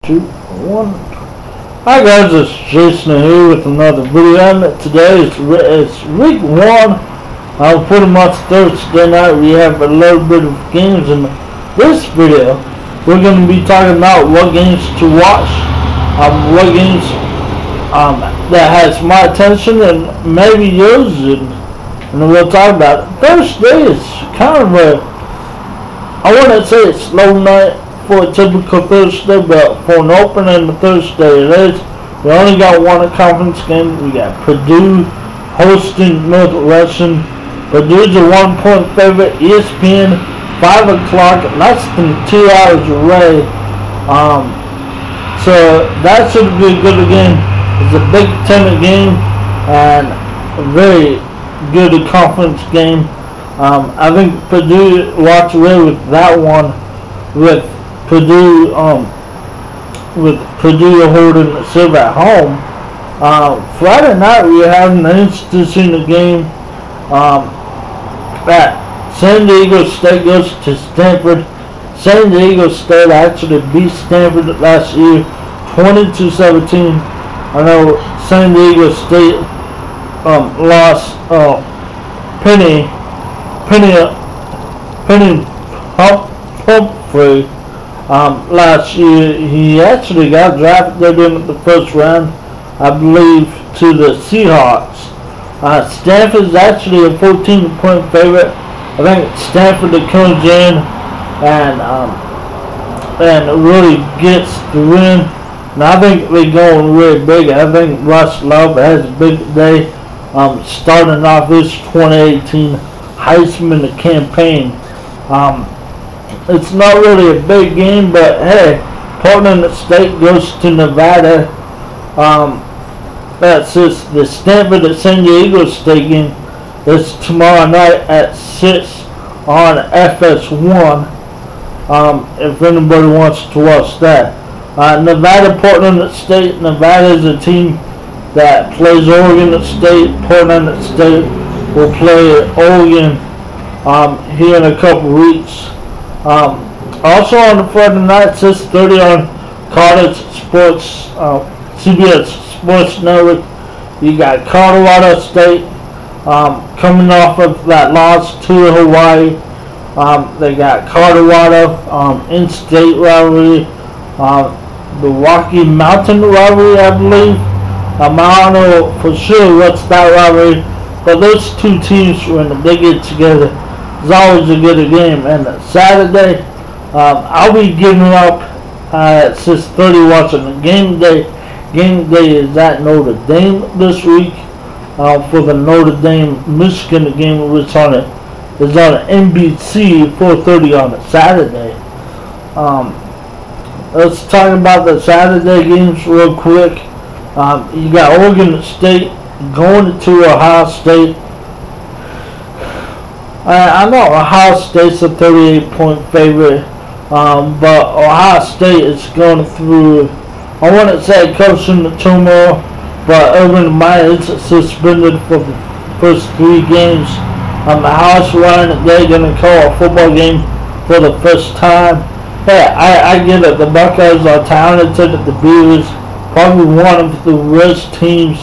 2, 1. Hi guys, it's Jason here with another video, and today is week 1. Pretty much Thursday night. We have a little bit of games in this video. We're going to be talking about what games to watch, what games that has my attention and maybe yours, and we'll talk about it. Thursday is kind of I wouldn't say it's slow night for a typical Thursday, but for an opening Thursday it is. We only got one conference game. We got Purdue hosting Northwestern. Purdue's a 1-point favorite. ESPN, 5 o'clock, less than 2 hours away. So that should be a good game. It's a Big Ten game and a very good conference game. I think Purdue walked away with that one, with Purdue holding the silver at home. Friday night we have an interesting game. That San Diego State goes to Stanford. San Diego State actually beat Stanford last year, 20-17. I know San Diego State lost Penny Humphrey last year. He actually got drafted in the first round, I believe, to the Seahawks. Stanford's actually a 14-point favorite. I think Stanford comes in and really gets the win. And I think they're going really big. I think Russ Love has a big day, starting off this 2018 Heisman campaign. It's not really a big game, but hey, Portland State goes to Nevada. That's just the Stanford at San Diego State game. It's tomorrow night at 6 on FS1. If anybody wants to watch that. Nevada, Portland State. Nevada is a team that plays Oregon State. Portland State will play Oregon here in a couple weeks. Also on the Friday night, 6:30 on College Sports, CBS Sports Network, you got Colorado State coming off of that loss to Hawaii. They got Colorado in-state rivalry, the Rocky Mountain rivalry, I believe. I don't know for sure what's that rivalry, but those two teams, when they get together, it's always a good game. And Saturday, I'll be giving up at 6:30 watching the game day. Game day is at Notre Dame this week for the Notre Dame-Michigan game, which is on NBC 4:30 on a Saturday. Let's talk about the Saturday games real quick. You got Oregon State going to Ohio State. I know Ohio State's a 38-point favorite, but Ohio State is going through, I wouldn't say coaching the turmoil, but Urban Meyer is suspended for the first 3 games. How's Ryan they're going to call a football game for the first time? Hey, I get it. The Buckeyes are talented. The Beavers, probably one of the worst teams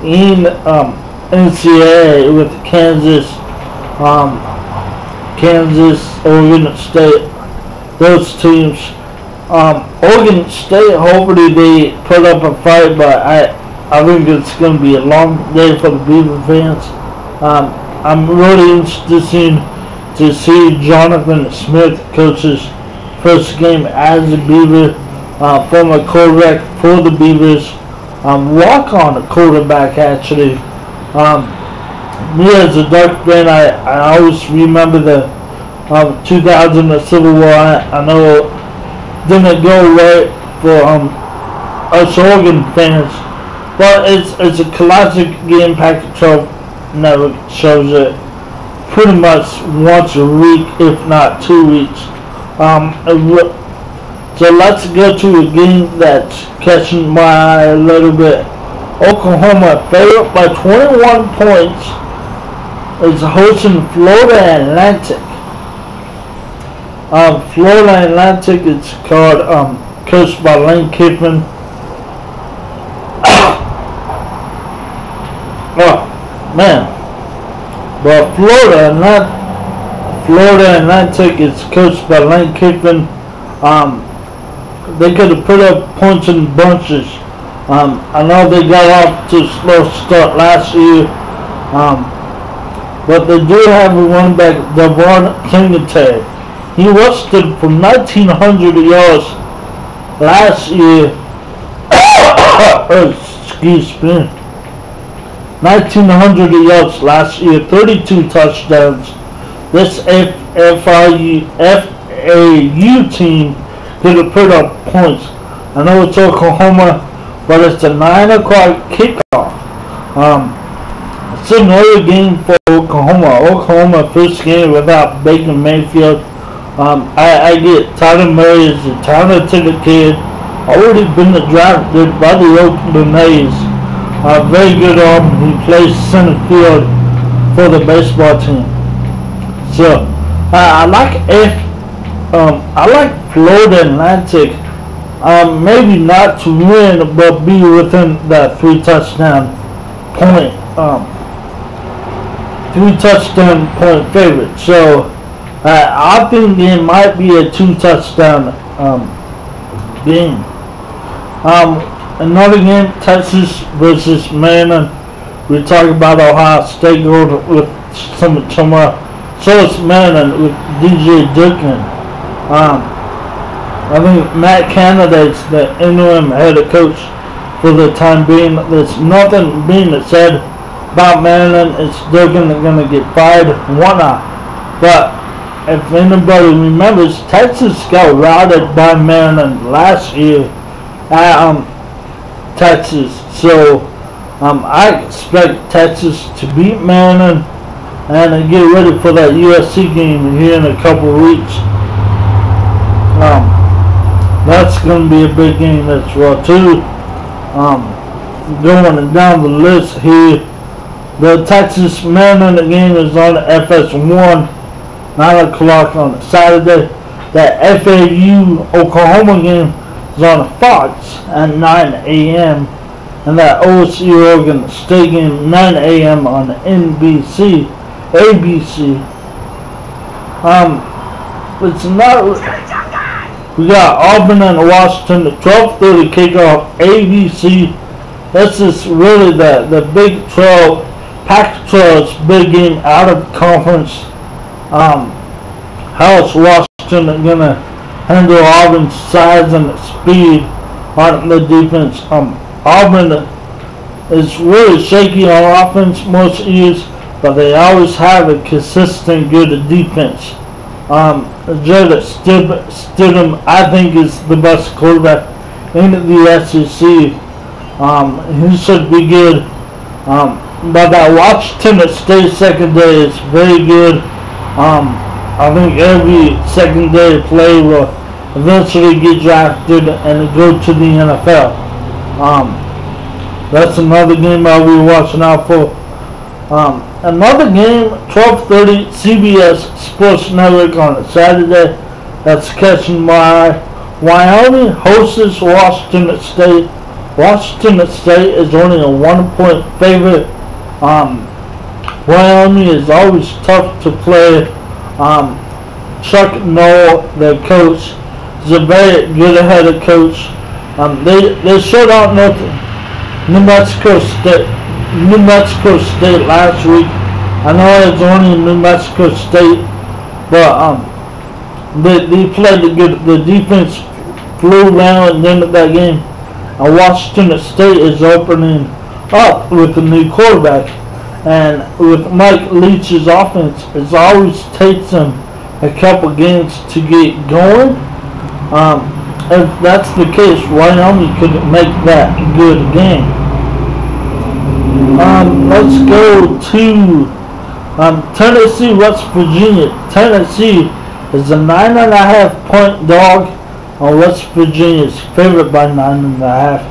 in NCAA with Kansas, Oregon State, those teams. Oregon State, hopefully they put up a fight, but I think it's going to be a long day for the Beaver fans. I'm really interested to see Jonathan Smith coach's first game as a Beaver, former quarterback for the Beavers, walk-on quarterback actually. Me as a Duck fan, I always remember the 2000 Civil War. I know it didn't go right for us Oregon fans, but it's a classic game. Pac-12 Network shows it pretty much once a week, if not 2 weeks. So let's go to a game that's catching my eye a little bit. Oklahoma, favorite by 21 points, is hosting Florida Atlantic. Florida Atlantic, it's called coached by Lane Kiffin. Oh man, but Florida Atlantic is coached by Lane Kiffin. They could have put up points in bunches. I know they got off to a slow start last year, but they do have a running back, ncaa. He rushed for 1,900 yards last year. Excuse me. 1,900 yards last year, 32 touchdowns. This FAU team could have put up points. I know it's Oklahoma, but it's a 9 o'clock kickoff. It's another game for Oklahoma first game without Baker Mayfield. I get Tyler Murray as a talented kid, already been drafted by the Oakland A's. Very good arm. He plays center field for the baseball team. So I like Florida Atlantic. Maybe not to win, but be within that 3 touchdown point favorite. So I think it might be a 2 touchdown game. Another game, Texas versus Maryland. We talk about Ohio State going with some tomorrow. So it's Maryland with DJ Durkin. I think Matt Canada's the interim head coach for the time being. There's nothing being said about Maryland. It's Durkin going to get fired and whatnot. But if anybody remembers, Texas got routed by Maryland last year at Texas. So I expect Texas to beat Maryland and get ready for that USC game here in a couple of weeks. That's going to be a big game as well too. Going down the list here, the Texas Maryland game is on FS1, 9 o'clock on Saturday. That FAU Oklahoma game is on Fox at 9 a.m. and that OSU Oregon State game 9 a.m. on ABC. It's not. We got Auburn and Washington, the 12:30 kickoff, ABC. This is really the Big 12, Pac-12's big game out of conference. How is Washington going to handle Auburn's size and speed on the defense? Auburn is really shaky on offense most years, but they always have a consistent good defense. Jarrett Stidham, I think, is the best quarterback in the SEC. He should be good. But that Washington State secondary is very good. I think every secondary player will eventually get drafted and go to the NFL. That's another game I'll be watching out for. Another game, 12:30, CBS Sports Network on Saturday. That's catching my eye. Wyoming hosts Washington State. Washington State is only a 1-point favorite. Wyoming is always tough to play. Chuck Noll, the coach, is a very good head coach. They shut out New Mexico State last week. I know it's only New Mexico State, but they played the defense flew around at the end of that game. And Washington State is opening up with a new quarterback, and with Mike Leach's offense, it always takes them a couple games to get going. If that's the case, Wyoming could make that a good game. Let's go to Tennessee, West Virginia. Tennessee is a 9.5 point dog on West Virginia's favorite by 9.5.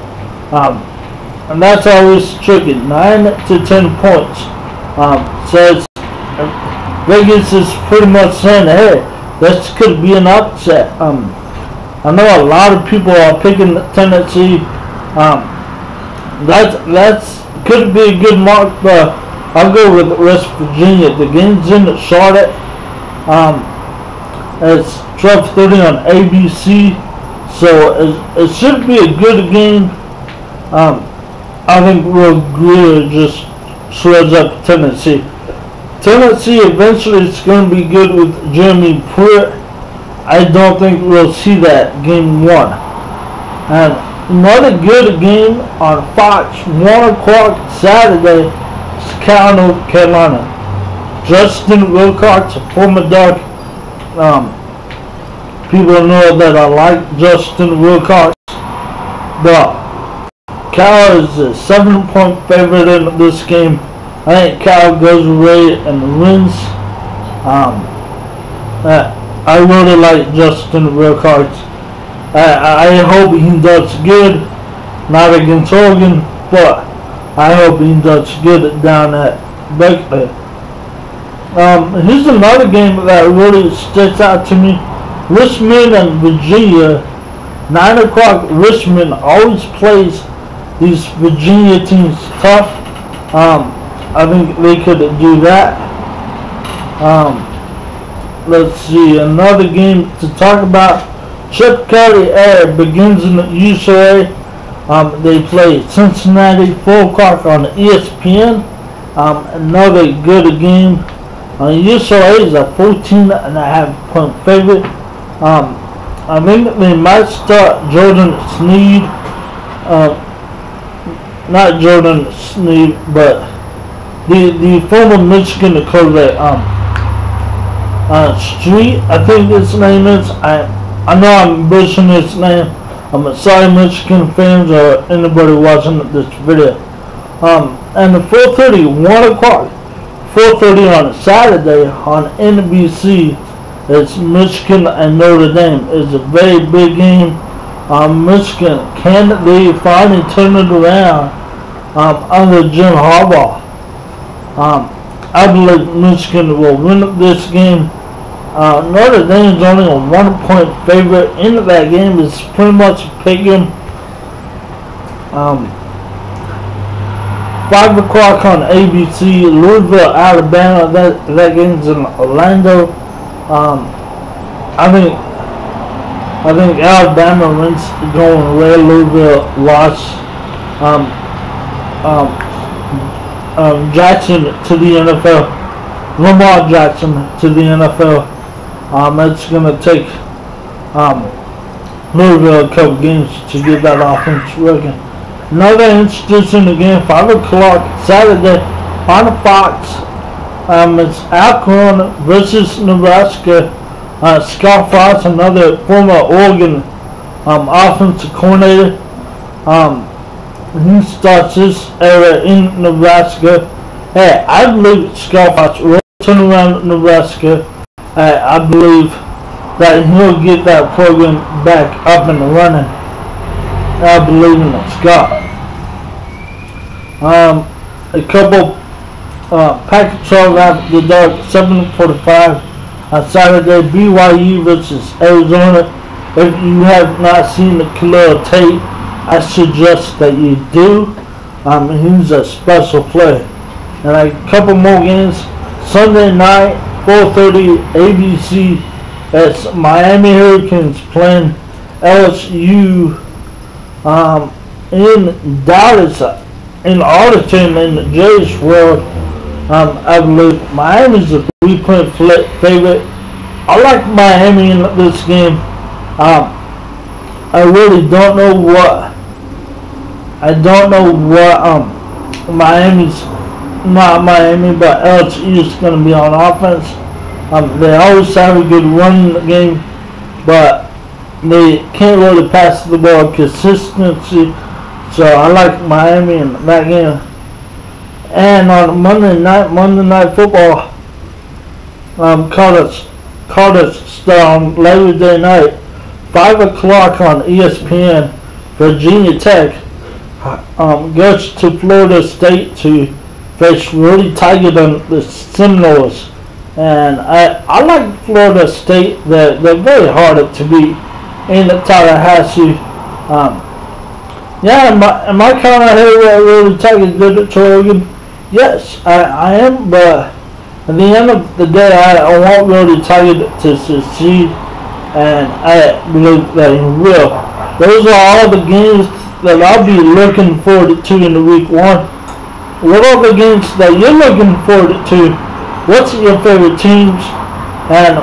And that's always tricky. 9 to 10 points. Says Vegas is pretty much saying, hey, this could be an upset. I know a lot of people are picking Tennessee. That's could be a good mark, but I'll go with West Virginia. The game's in Charlotte. It's 12:30 on ABC, so it should be a good game. I think Will Greer just shreds up Tennessee. Tennessee eventually is going to be good with Jeremy Pruitt. I don't think we'll see that game one. And another good game on Fox, 1 o'clock Saturday, is Cal, North Carolina. Justin Wilcox, a former Duck. People know that I like Justin Wilcox, but Cal is a 7-point favorite in this game. I think Cal goes away and wins. I really like Justin Wilcox. I hope he does good, not against Oregon, but I hope he does good down at Berkeley. Here's another game that really sticks out to me. Richmond and Virginia. 9 o'clock. Richmond always plays these Virginia teams tough. I think they could do that. Let's see, another game to talk about. Chip Kelly Air begins in the UCLA. They play Cincinnati, 4 o'clock on ESPN. Another good game. UCLA is a 14.5-point favorite. I think they might start Jordan Sneed. Not Jordan Sneed, but the former Michigan quarterback, Street, I think his name is. I know I'm butchering his name. I'm sorry, Michigan fans or anybody watching this video. And the 4:30, 1 o'clock, 4:30 on a Saturday on NBC. It's Michigan and Notre Dame. It's a very big game. Michigan, can they finally turn it around under Jim Harbaugh? I believe Michigan will win this game. Notre Dame is only a 1-point favorite in that game. It's pretty much a pick 'em. 5 o'clock on ABC, Louisville, Alabama. That game's in Orlando. I think Alabama wins going away. Louisville lost. Jackson to the NFL. Lamar Jackson to the NFL. It's going to take Louisville a couple games to get that offense working. Another interesting game, 5 o'clock Saturday on Fox. It's Akron versus Nebraska. Scott Frost, another former Oregon offensive coordinator. He starts his era in Nebraska. Hey, I believe Scott Frost will turn around Nebraska. I believe that he'll get that program back up and running. I believe in Scott. A couple Pac-12 after the dark, 7:45 on Saturday. BYU versus Arizona. If you have not seen the Khalil Tate, I suggest that you do. He's a special player. And a couple more games. Sunday night, 4:30 ABC. It's Miami Hurricanes playing LSU in Dallas, in Arlington, in the Jays World. I believe Miami's a 3-point favorite. I like Miami in this game. I really don't know what. Miami's not Miami, but LSU is going to be on offense. They always have a good run in the game, but they can't really pass the ball consistency. So I like Miami in that game. And on Monday Night Football, Carter's start on Labor Day night, 5 o'clock on ESPN. Virginia Tech goes to Florida State to face Rudy Tiger and the Seminoles. And I like Florida State. They're very hard to beat. in Tallahassee. Yeah, am I kind of really taking good to Oregon? Yes, I am, but at the end of the day, I want really Tiger to succeed, and I believe that he will. Those are all the games that I'll be looking forward to in the week 1. What are the games that you're looking forward to? What's your favorite teams? And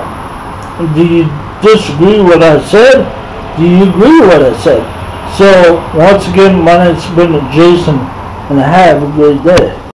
do you disagree with what I said? Do you agree with what I said? So, once again, my name's been Jason, and have a great day.